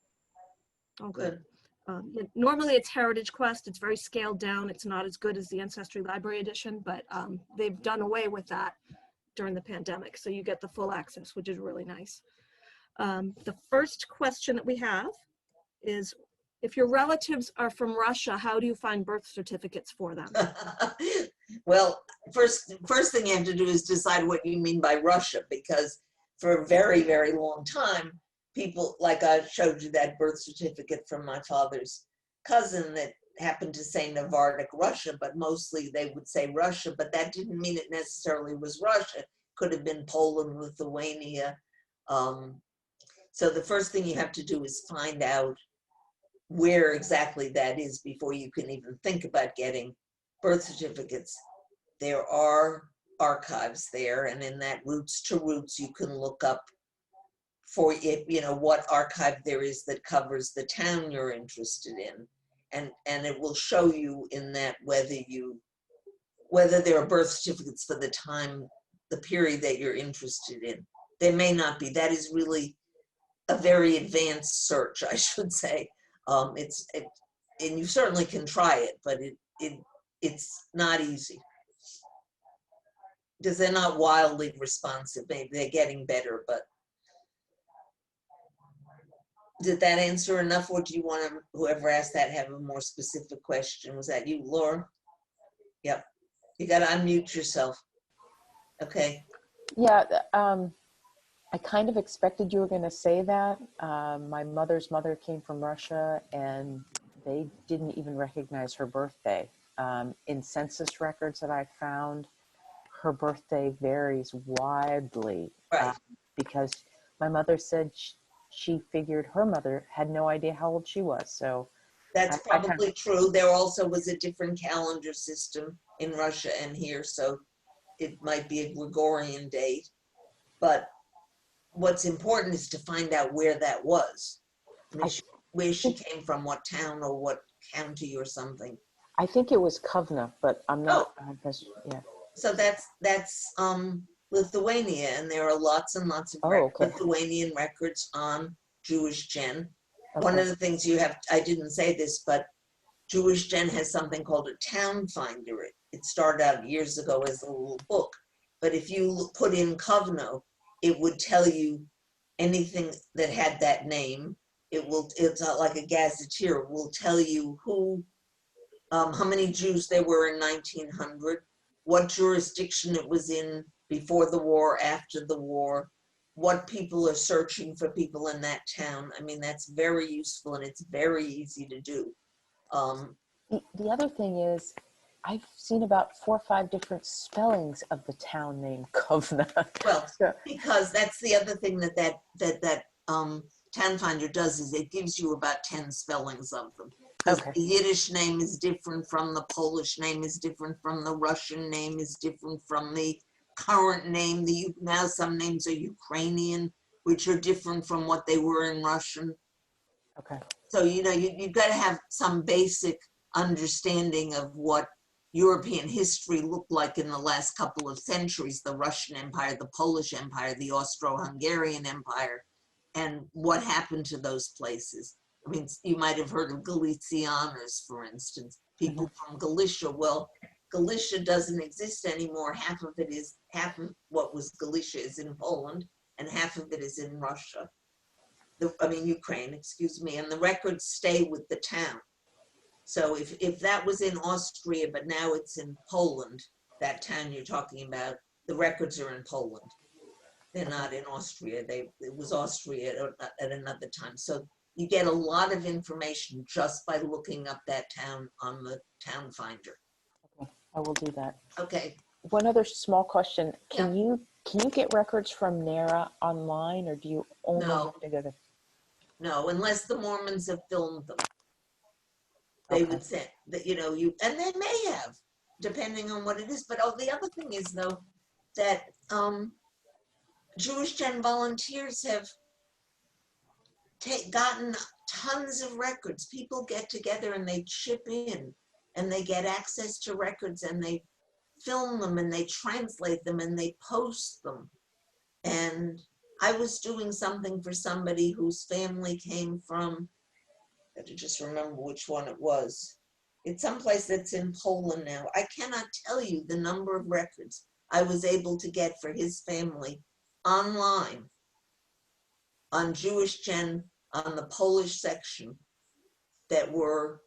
Oh, good. Good. Normally it's Heritage Quest. It's very scaled down. It's not as good as the Ancestry Library Edition, but they've done away with that during the pandemic. So you get the full access, which is really nice. The first question that we have is, if your relatives are from Russia, how do you find birth certificates for them? Well, first thing you have to do is decide what you mean by Russia, because for a very, very long time, people, like I showed you that birth certificate from my father's cousin that happened to say Navardic Russia, but mostly they would say Russia, but that didn't mean it necessarily was Russia. Could have been Poland, Lithuania. So the first thing you have to do is find out where exactly that is before you can even think about getting birth certificates. There are archives there, and in that Roots to Roots, you can look up for it, what archive there is that covers the town you're interested in. And it will show you in that whether there are birth certificates for the period that you're interested in. There may not be. That is really a very advanced search, I should say. And you certainly can try it, but it's not easy, because they're not wildly responsive. Maybe they're getting better, but did that answer enough, or do you want to, whoever asked that, have a more specific question? Was that you, Laura? Yep. You got to unmute yourself. Okay. Yeah, I kind of expected you were going to say that. My mother's mother came from Russia, and they didn't even recognize her birthday. In census records that I found, her birthday varies widely. Right. Because my mother said she figured her mother had no idea how old she was. So that's probably true. There also was a different calendar system in Russia and here, so it might be a Gregorian date. But what's important is to find out where that was. Where she came from, what town or what county or something. I think it was Kovna, but I'm not. Yeah. So that's Lithuania, and there are lots and lots of Lithuanian records on Jewish Gen. Okay. One of the things you have, I didn't say this, but Jewish Gen has something called a town finder. It started out years ago as a little book, but if you put in Kovno, it would tell you anything that had that name. It's not like a gazetteer. It will tell you how many Jews there were in 1900, what jurisdiction it was in before the war, after the war, what people are searching for people in that town. I mean, that's very useful, and it's very easy to do. The other thing is, I've seen about 4 or 5 different spellings of the town name Kovna. Well, because that's the other thing that Town Finder does, is it gives you about 10 spellings of them. Because the Yiddish name is different from the Polish name, is different from the Russian name, is different from the current name. Now some names are Ukrainian, which are different from what they were in Russian. Okay. So, you've got to have some basic understanding of what European history looked like in the last couple of centuries, the Russian Empire, the Polish Empire, the Austro-Hungarian Empire, and what happened to those places. I mean, you might have heard of Galicianers, for instance, people from Galicia. Well, Galicia doesn't exist anymore. Half of what was Galicia is in Poland, and half of it is in Russia. Ukraine, excuse me, and the records stay with the town. So if that was in Austria, but now it's in Poland, that town you're talking about, the records are in Poland. They're not in Austria. It was Austria at another time. So you get a lot of information just by looking up that town on the Town Finder. I will do that. Okay. One other small question. Can you get records from NARA online, or do you only No. have to go to? No, unless the Mormons have filmed them. They would send that, you know, and they may have, depending on what it is. But the other thing is, though, that Jewish Gen volunteers have gotten tons of records. People get together and they chip in and they get access to records and they film them and they translate them and they post them. And I was doing something for somebody whose family came from, I have to just remember which one it was. It's someplace that's in Poland now. I cannot tell you the number of records I was able to get for his family online on Jewish Gen, on the Polish section, that were,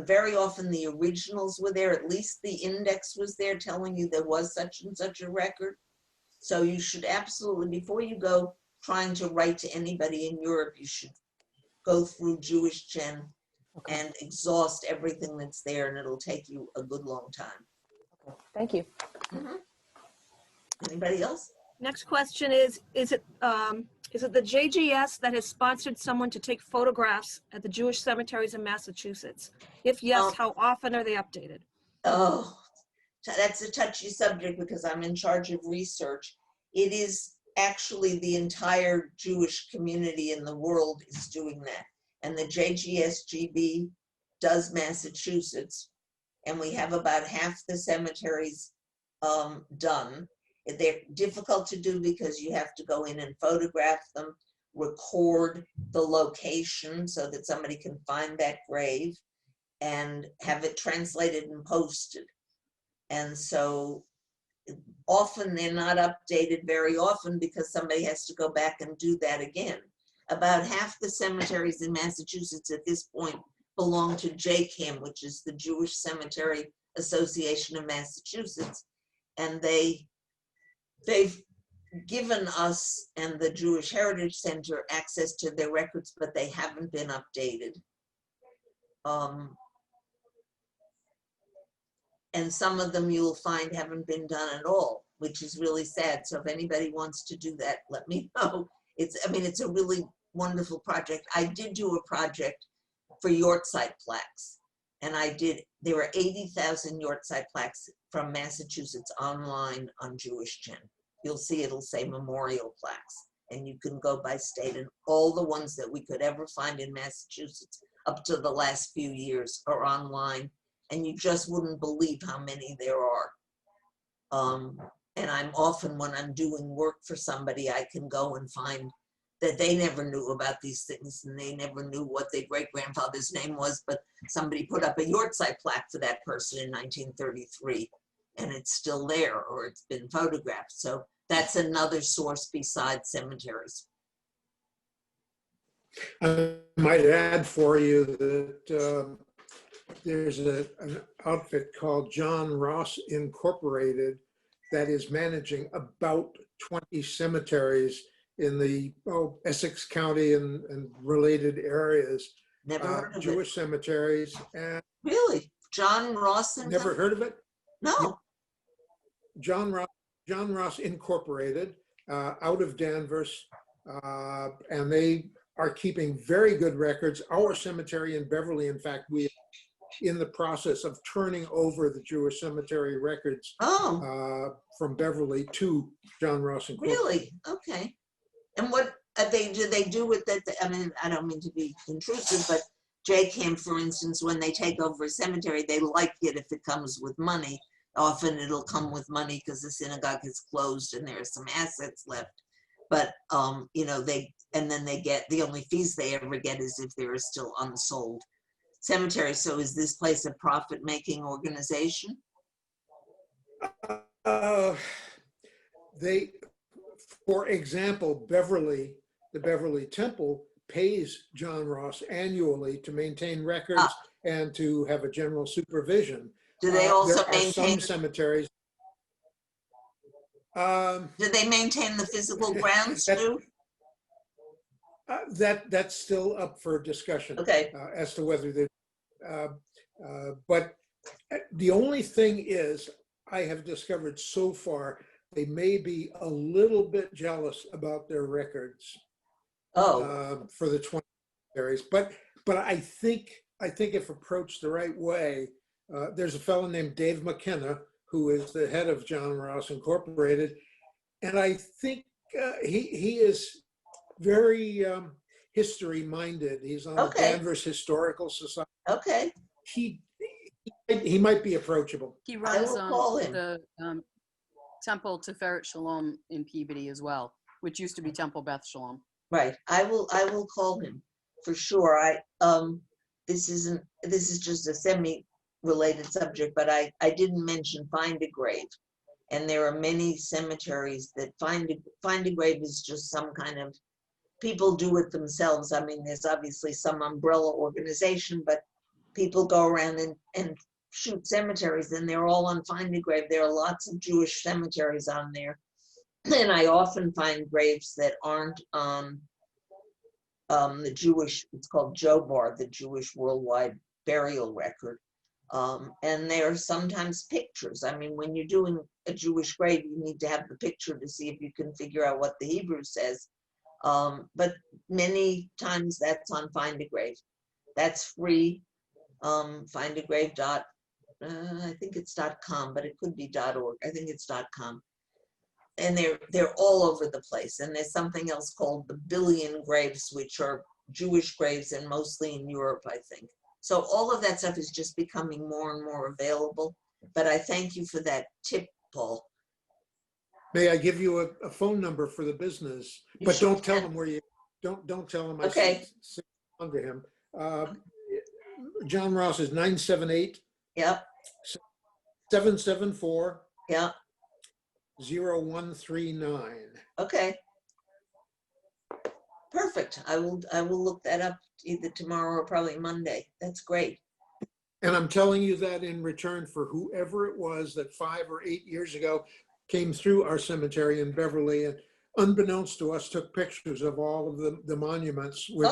very often the originals were there, at least the index was there telling you there was such and such a record. So you should absolutely, before you go trying to write to anybody in Europe, you should go through Jewish Gen and exhaust everything that's there, and it'll take you a good long time. Okay. Thank you. Anybody else? Next question is it the JGS that has sponsored someone to take photographs at the Jewish cemeteries in Massachusetts? If yes, how often are they updated? Oh, that's a touchy subject because I'm in charge of research. It is actually the entire Jewish community in the world is doing that. And the JGSGB does Massachusetts. And we have about half the cemeteries done. They're difficult to do because you have to go in and photograph them, record the location so that somebody can find that grave, and have it translated and posted. And so often they're not updated very often because somebody has to go back and do that again. About half the cemeteries in Massachusetts at this point belong to JCAM, which is the Jewish Cemetery Association of Massachusetts. And they've given us and the Jewish Heritage Center access to their records, but they haven't been updated. And some of them you'll find haven't been done at all, which is really sad. So if anybody wants to do that, let me know. It's a really wonderful project. I did do a project for Yortzeit plaques, and there were 80,000 Yortzeit plaques from Massachusetts online on Jewish Gen. You'll see it'll say memorial plaques, and you can go by state, and all the ones that we could ever find in Massachusetts up to the last few years are online, and you just wouldn't believe how many there are. And I'm often, when I'm doing work for somebody, I can go and find that they never knew about these things and they never knew what their great-grandfather's name was, but somebody put up a Yortzeit plaque for that person in 1933, and it's still there, or it's been photographed. So that's another source besides cemeteries. I might add for you that there's an outfit called John Ross Incorporated that is managing about 20 cemeteries in the Essex County and related areas. Never heard of Jewish cemeteries. And really? John Ross? Never heard of it? No. John Ross Incorporated out of Danvers, and they are keeping very good records. Our cemetery in Beverly, in fact, we are in the process of turning over the Jewish cemetery records from Beverly to John Ross Incorporated. Really? Okay. And what do they do with that? I mean, I don't mean to be intrusive, but JCAM, for instance, when they take over a cemetery, they like it if it comes with money. Often it'll come with money because the synagogue is closed and there are some assets left. But, they get, the only fees they ever get is if there are still unsold cemeteries. So is this place a profit-making organization? For example, the Beverly Temple pays John Ross annually to maintain records and to have a general supervision. Do they also there are maintain some cemeteries? Do they maintain the physical grounds too? That's still up for discussion. Okay. As to whether they, but The only thing is, I have discovered so far, they may be a little bit jealous about their records for the 20 cemeteries. But I think if approached the right way, there's a fellow named Dave McKenna, who is the head of John Ross Incorporated, and I think he is very history minded. He's on the Danvers Historical Society. Okay. He might be approachable. He runs call him. the Temple Beth Shalom in Peabody as well, which used to be Temple Beth Shalom. Right. I will call him for sure. This is just a semi-related subject, but I didn't mention Find a Grave. And there are many cemeteries that Find a Grave is just some kind of, people do it themselves. I mean, there's obviously some umbrella organization, but people go around and shoot cemeteries, and they're all on Find a Grave. There are lots of Jewish cemeteries on there. And I often find graves that aren't on the Jewish, it's called Jobar, the Jewish Worldwide Burial Record. And there are sometimes pictures. I mean, when you're doing a Jewish grave, you need to have the picture to see if you can figure out what the Hebrew says. But many times that's on Find a Grave. That's free. Findagrave. I think it's .com, but it could be .org. I think it's .com. And they're all over the place. And there's something else called the Billion Graves, which are Jewish graves and mostly in Europe, I think. So all of that stuff is just becoming more and more available. But I thank you for that tip, Paul. May I give you a phone number for the business? But don't tell them where you, don't tell them I Okay. sent under him. John Ross is 978 Yep. 774 Yep. 0139. Okay. Perfect. I will look that up either tomorrow or probably Monday. That's great. And I'm telling you that in return for whoever it was that 5 or 8 years ago came through our cemetery in Beverly and unbeknownst to us took pictures of all of the monuments, which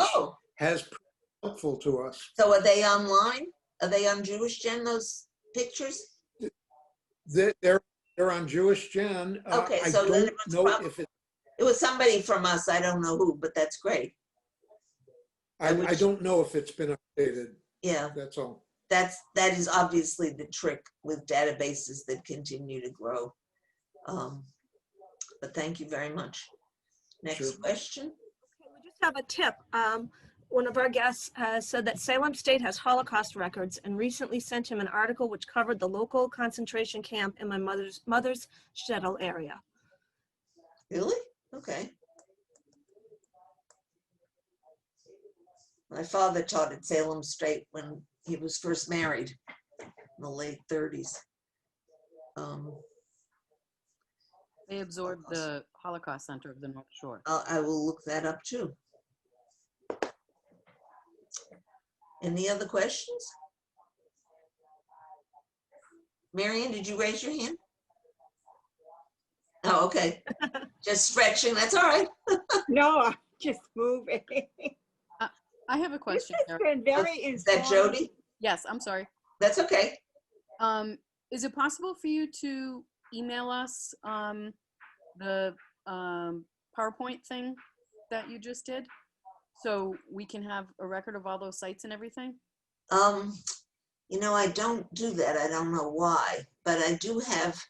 has been helpful to us. So are they online? Are they on Jewish Gen, those pictures? They're on Jewish Gen. Okay, I so then don't it was know probably, if it was somebody from us. I don't know who, but that's great. I don't know if it's been updated. Yeah, That's all. that is obviously the trick with databases that continue to grow. But thank you very much. Next Sure. question. We just have a tip. One of our guests said that Salem State has Holocaust records and recently sent him an article which covered the local concentration camp in my mother's shtetl area. Really? Okay. My father taught at Salem State when he was first married in the late 30s. They absorbed the Holocaust Center of the North Shore. I will look that up too. Any other questions? Marion, did you raise your hand? Oh, okay. Just stretching, that's all right. No, I'm just moving. I have a question. This has been very Is that informative. Jody? Yes, I'm sorry. That's okay. Is it possible for you to email us the PowerPoint thing that you just did, so we can have a record of all those sites and everything? You know, I don't do that. I don't know why, but I do have,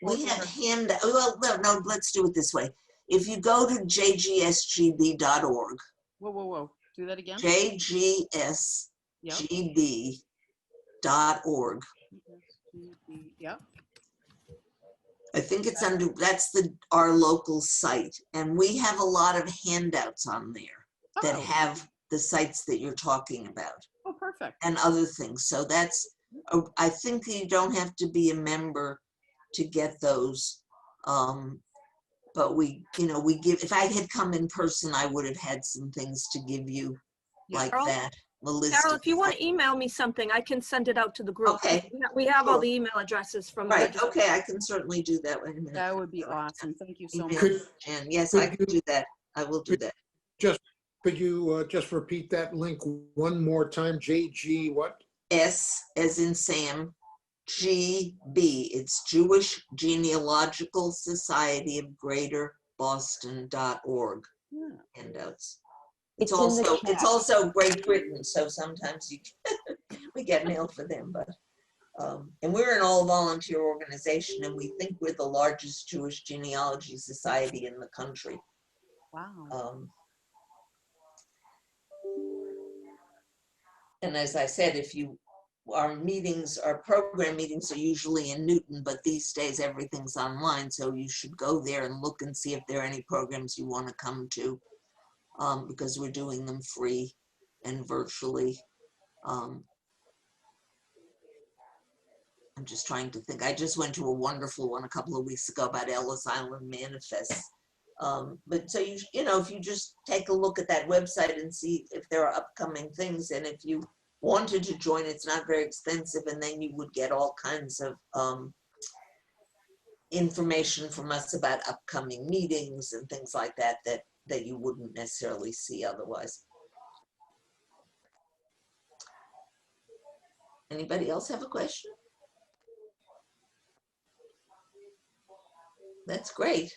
we have well, no, let's do it this way. If you go to jgsgb.org, Whoa. Do that again? jgsgb.org. Yep. I think it's under, that's our local site. And we have a lot of handouts on there that have the sites that you're talking about. Oh, perfect. And other things. So that's, I think you don't have to be a member to get those. But we give, if I had come in person, I would have had some things to give you like Carol? that. Carol, if you want to email me something, I can send it out to the group. Okay. We have all Sure. the email addresses from. Right, registered- okay, I can certainly do that. Wait a minute. That would be awesome. Thank you so much. Email Jan. Yes, I can do that. I will do that. Could you just repeat that link one more time? JG what? S as in Sam, GB. It's Jewish Genealogical Society of Greater Boston.org. Yeah. Handouts. It's in the It's chat. also Great Britain, so sometimes we get mail for them, but and we're an all-volunteer organization, and we think we're the largest Jewish genealogy society in the country. Wow. And as I said, our program meetings are usually in Newton, but these days everything's online, so you should go there and look and see if there are any programs you want to come to, because we're doing them free and virtually. I'm just trying to think. I just went to a wonderful one a couple of weeks ago about Ellis Island manifests. But so you know, if you just take a look at that website and see if there are upcoming things, and if you wanted to join, it's not very expensive, and then you would get all kinds of information from us about upcoming meetings and things like that that you wouldn't necessarily see otherwise. Anybody else have a question? That's great.